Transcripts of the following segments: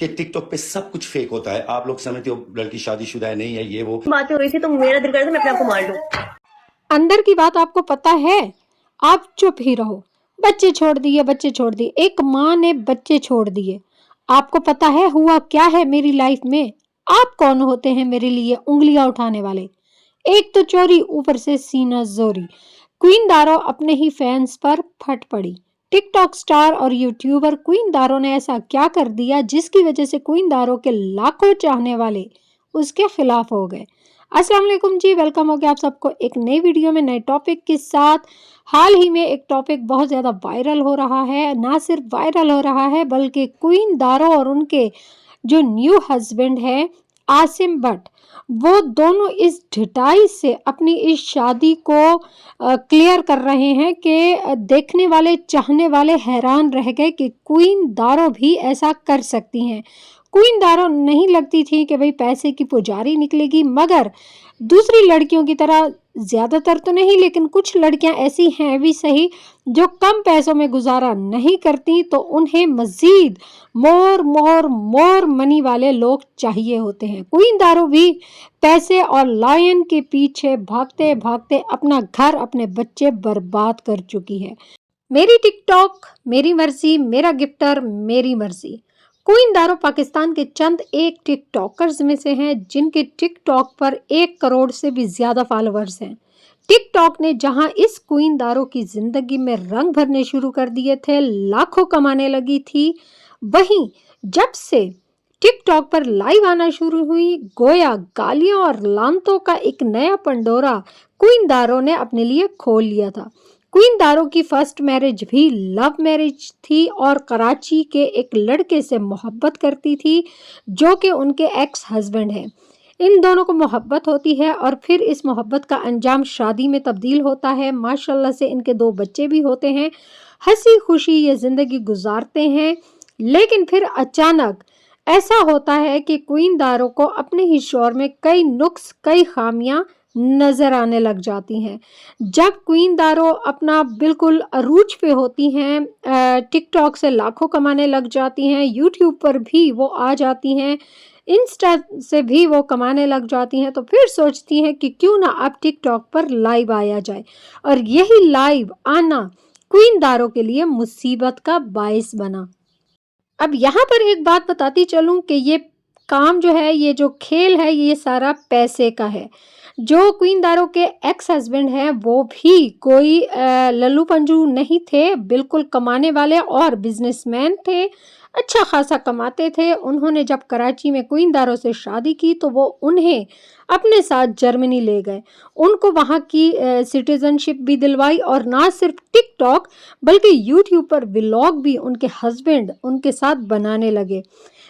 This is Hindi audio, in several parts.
कि टिकटॉक पे सब कुछ फेक होता है। आप लोग समझते हो लड़की शादीशुदा है, नहीं है, ये वो बातें हो रही थी तो मेरा दिल कर रहा था मैं अपने आप को मार लूं। अंदर की बात आपको पता है, आप चुप ही रहो। बच्चे छोड़ दिए, बच्चे छोड़ दिए, एक माँ ने बच्चे छोड़ दिए। आपको पता है हुआ क्या है मेरी लाइफ में? आप कौन होते हैं मेरे लिए उंगलियां उठाने वाले? एक तो चोरी, ऊपर से सीना जोरी। क्वीन दारो अपने ही फैंस पर फट पड़ी। टिकटॉक स्टार और यूट्यूबर क्वीन दारो ने ऐसा क्या कर दिया जिसकी वजह से क्वीन दारो के लाखों चाहने वाले उसके खिलाफ हो गए। अस्सलाम वालेकुम जी, वेलकम हो गया आप सबको एक नई वीडियो में नए टॉपिक के साथ। हाल ही में एक टॉपिक बहुत ज़्यादा वायरल हो रहा है, ना सिर्फ वायरल हो रहा है बल्कि क्वीन दारो और उनके जो न्यू हस्बैंड है आसिम भट्ट, वो दोनों इस ढिठाई से अपनी इस शादी को क्लियर कर रहे हैं कि देखने वाले चाहने वाले हैरान रह गए कि क्वीन दारो भी ऐसा कर सकती हैं। क्वीन दारो नहीं लगती थी कि भाई पैसे की पुजारी निकलेगी, मगर दूसरी लड़कियों की तरह ज़्यादातर तो नहीं लेकिन कुछ लड़कियां ऐसी हैं भी सही जो कम पैसों में गुजारा नहीं करती, तो उन्हें मज़ीद मोर मोर मोर मनी वाले लोग चाहिए होते हैं। क्वीन दारो भी पैसे और लायन के पीछे भागते भागते अपना घर अपने बच्चे बर्बाद कर चुकी है। मेरी टिकटॉक मेरी मर्जी, मेरा गिफ्टर मेरी मर्जी। क्वीन दारो पाकिस्तान के चंद एक टिकटॉकर्स में से हैं जिनके टिकटॉक पर 1 करोड़ से भी ज्यादा फॉलोअर्स हैं। टिकटॉक ने जहां इस क्वीन दारो की जिंदगी में रंग भरने शुरू कर दिए थे, लाखों कमाने लगी थी, वहीं जब से टिकटॉक पर लाइव आना शुरू हुई, गोया गालियों और लानतों का एक नया पंडोरा क्वीन दारो ने अपने लिए खोल लिया था। क्वीन दारो की फर्स्ट मैरिज भी लव मैरिज थी और कराची के एक लड़के से मोहब्बत करती थी जो कि उनके एक्स हस्बैंड हैं। इन दोनों को मोहब्बत होती है और फिर इस मोहब्बत का अंजाम शादी में तब्दील होता है। माशाल्लाह से इनके 2 बच्चे भी होते हैं। हंसी खुशी ये जिंदगी गुजारते हैं, लेकिन फिर अचानक ऐसा होता है कि क्वीन दारो को अपने ही शोर में कई नुक्स, कई खामियां नजर आने लग जाती हैं। जब क्वीन दारो अपना बिल्कुल अरूज पे होती हैं, टिकटॉक से लाखों कमाने लग जाती हैं, यूट्यूब पर भी वो आ जाती हैं, इंस्टा से भी वो कमाने लग जाती हैं, तो फिर सोचती हैं कि क्यों ना अब टिकटॉक पर लाइव आया जाए। और यही लाइव आना क्वीन दारो के लिए मुसीबत का बायस बना। अब यहाँ पर एक बात बताती चलूं कि ये काम जो है, ये जो खेल है, ये सारा पैसे का है। जो क्वीन दारो के एक्स हस्बैंड हैं वो भी कोई लल्लू पंजू नहीं थे, बिल्कुल कमाने वाले और बिजनेसमैन थे, अच्छा खासा कमाते थे। उन्होंने जब कराची में क्वीन दारो से शादी की तो वो उन्हें अपने साथ जर्मनी ले गए, उनको वहाँ की सिटीजनशिप भी दिलवाई और ना सिर्फ टिकटॉक बल्कि यूट्यूब पर व्लॉग भी उनके हस्बैंड उनके साथ बनाने लगे।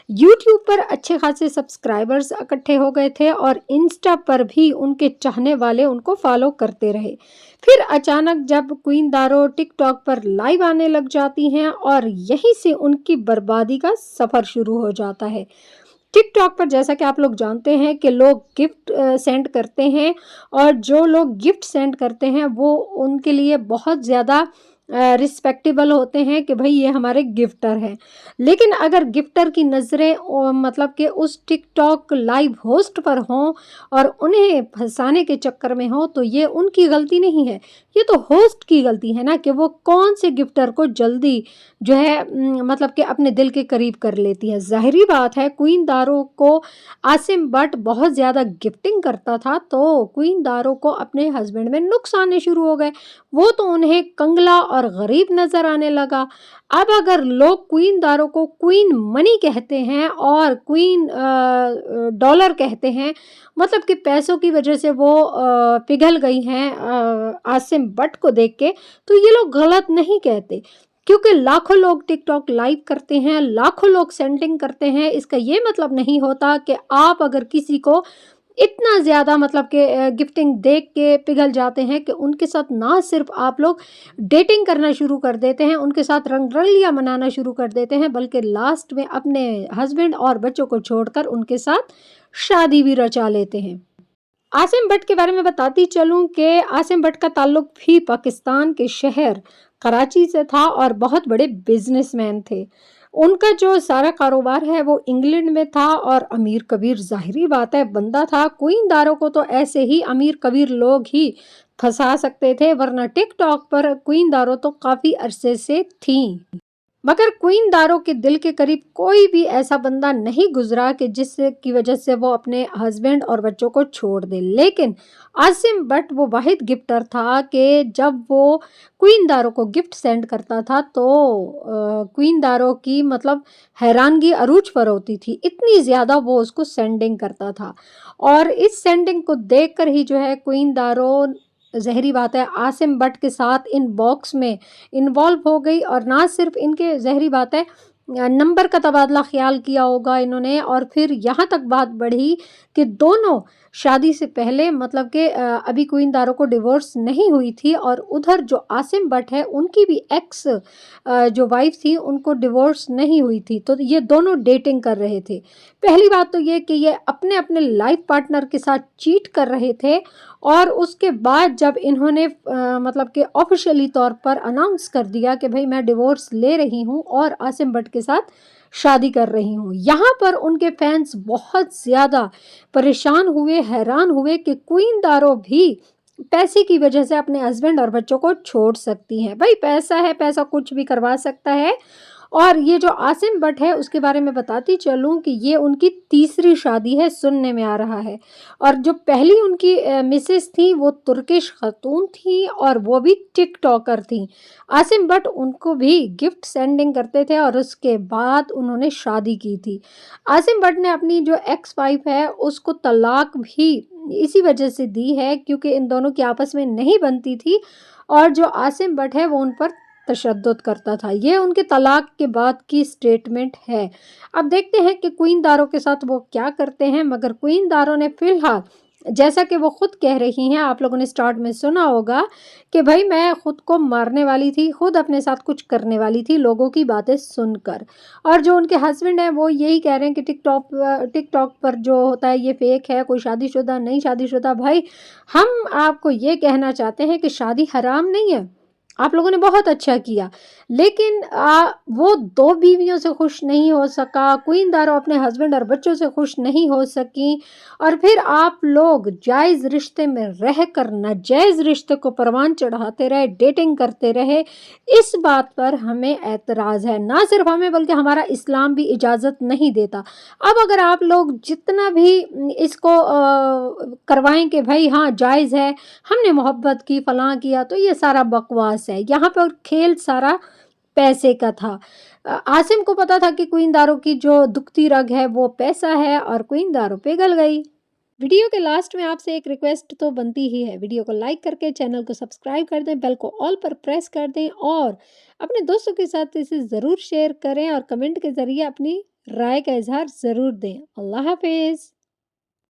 यूट्यूब पर अच्छे खासे सब्सक्राइबर्स इकट्ठे हो गए थे और इंस्टा पर भी उनके चाहने वाले उनको फॉलो करते रहे। फिर अचानक जब क्वीन दारो टिकटॉक पर लाइव आने लग जाती हैं और यहीं से उनकी बर्बादी का सफ़र शुरू हो जाता है। टिकटॉक पर जैसा कि आप लोग जानते हैं कि लोग गिफ्ट सेंड करते हैं और जो लोग गिफ्ट सेंड करते हैं वो उनके लिए बहुत ज़्यादा रिस्पेक्टेबल होते हैं कि भाई ये हमारे गिफ्टर हैं। लेकिन अगर गिफ्टर की नज़रें मतलब कि उस टिकटॉक लाइव होस्ट पर हों और उन्हें फंसाने के चक्कर में हो, तो ये उनकी गलती नहीं है, ये तो होस्ट की गलती है ना कि वो कौन से गिफ्टर को जल्दी जो है मतलब कि अपने दिल के करीब कर लेती है। ज़ाहिरी बात है क्वीन दारो को आसिम भट्ट बहुत ज़्यादा गिफ्टिंग करता था, तो क्वीन दारो को अपने हस्बैंड में नुक्स आने शुरू हो गए। वो तो उन्हें कंगला और गरीब नज़र आने लगा। अब अगर लोग क्वीन दारो को क्वीन मनी कहते हैं और क्वीन डॉलर कहते हैं, मतलब कि पैसों की वजह से वो पिघल गई हैं आसिम भट्ट को देख के, तो ये लोग गलत नहीं कहते, क्योंकि लाखों लोग टिकटॉक लाइव करते हैं, लाखों लोग सेंडिंग करते हैं। इसका ये मतलब नहीं होता कि आप अगर किसी को इतना ज़्यादा मतलब कि गिफ्टिंग देख के पिघल जाते हैं कि उनके साथ ना सिर्फ आप लोग डेटिंग करना शुरू कर देते हैं, उनके साथ रंगरलियां मनाना शुरू कर देते हैं, बल्कि लास्ट में अपने हस्बैंड और बच्चों को छोड़कर उनके साथ शादी भी रचा लेते हैं। आसिम भट्ट के बारे में बताती चलूं कि आसिम भट्ट का ताल्लुक भी पाकिस्तान के शहर कराची से था और बहुत बड़े बिजनेसमैन थे। उनका जो सारा कारोबार है वो इंग्लैंड में था और अमीर कबीर जाहिर बात है बंदा था। क्वीन दारो को तो ऐसे ही अमीर कबीर लोग ही फंसा सकते थे, वरना टिकटॉक पर क्वीन दारो तो काफी अरसे से थी। मगर क्वीन दारो के दिल के करीब कोई भी ऐसा बंदा नहीं गुजरा कि जिसकी वजह से वो अपने हस्बैंड और बच्चों को छोड़ दे। लेकिन आसिम बट वो वाहिद गिफ्टर था कि जब वो क्वीन दारो को गिफ्ट सेंड करता था तो क्वीन दारो की मतलब हैरानगी अरूज पर होती थी, इतनी ज़्यादा वो उसको सेंडिंग करता था। और इस सेंडिंग को देखकर ही जो है क्वीन दारो ज़हरी बात है आसिम बट के साथ इन बॉक्स में इन्वॉल्व हो गई। और ना सिर्फ इनके ज़हरी बात है नंबर का तबादला ख्याल किया होगा इन्होंने, और फिर यहाँ तक बात बढ़ी कि दोनों शादी से पहले मतलब कि अभी क्वीन दारो को डिवोर्स नहीं हुई थी, और उधर जो आसिम बट है उनकी भी एक्स जो वाइफ थी उनको डिवोर्स नहीं हुई थी। तो ये दोनों डेटिंग कर रहे थे। पहली बात तो ये कि ये अपने अपने लाइफ पार्टनर के साथ चीट कर रहे थे, और उसके बाद जब इन्होंने मतलब कि ऑफिशियली तौर पर अनाउंस कर दिया कि भाई मैं डिवोर्स ले रही हूँ और आसिम बट के साथ शादी कर रही हूँ, यहाँ पर उनके फैंस बहुत ज़्यादा परेशान हुए, हैरान हुए कि क्वीन दारो भी पैसे की वजह से अपने हस्बैंड और बच्चों को छोड़ सकती हैं। भाई पैसा है, पैसा कुछ भी करवा सकता है। और ये जो आसिम बट है उसके बारे में बताती चलूँ कि ये उनकी तीसरी शादी है, सुनने में आ रहा है। और जो पहली उनकी मिसेस थी वो तुर्किश खातून थी और वो भी टिकटॉकर थी। आसिम बट उनको भी गिफ्ट सेंडिंग करते थे और उसके बाद उन्होंने शादी की थी। आसिम बट ने अपनी जो एक्स वाइफ है उसको तलाक भी इसी वजह से दी है क्योंकि इन दोनों की आपस में नहीं बनती थी, और जो आसिम बट है वो उन पर तशद्दुद करता था। ये उनके तलाक के बाद की स्टेटमेंट है। अब देखते हैं कि क्वीन दारो के साथ वो क्या करते हैं। मगर क्वीन दारो ने फिलहाल, जैसा कि वो खुद कह रही हैं, आप लोगों ने स्टार्ट में सुना होगा कि भाई मैं खुद को मारने वाली थी, खुद अपने साथ कुछ करने वाली थी लोगों की बातें सुनकर। और जो उनके हस्बैंड हैं वो यही कह रहे हैं कि टिकटॉक पर जो होता है ये फेक है, कोई शादीशुदा नहीं शादीशुदा। भाई हम आपको ये कहना चाहते हैं कि शादी हराम नहीं है, आप लोगों ने बहुत अच्छा किया, लेकिन वो दो बीवियों से खुश नहीं हो सका, क्वीन दारो अपने हस्बैंड और बच्चों से खुश नहीं हो सकी, और फिर आप लोग जायज़ रिश्ते में रहकर नाजायज़ रिश्ते को परवान चढ़ाते रहे, डेटिंग करते रहे। इस बात पर हमें एतराज़ है, ना सिर्फ हमें बल्कि हमारा इस्लाम भी इजाज़त नहीं देता। अब अगर आप लोग जितना भी इसको करवाएं कि भाई हाँ जायज़ है, हमने मोहब्बत की फलां किया, तो ये सारा बकवास है। यहाँ पर खेल सारा पैसे का था। आसिम को पता था कि क्वीन दारो की जो दुखती रग है वो पैसा है, और क्वीन दारो पिघल गई। वीडियो के लास्ट में आपसे एक रिक्वेस्ट तो बनती ही है, वीडियो को लाइक करके चैनल को सब्सक्राइब कर दें, बेल को ऑल पर प्रेस कर दें, और अपने दोस्तों के साथ इसे ज़रूर शेयर करें, और कमेंट के ज़रिए अपनी राय का इजहार ज़रूर दें। अल्लाह हाफिज़।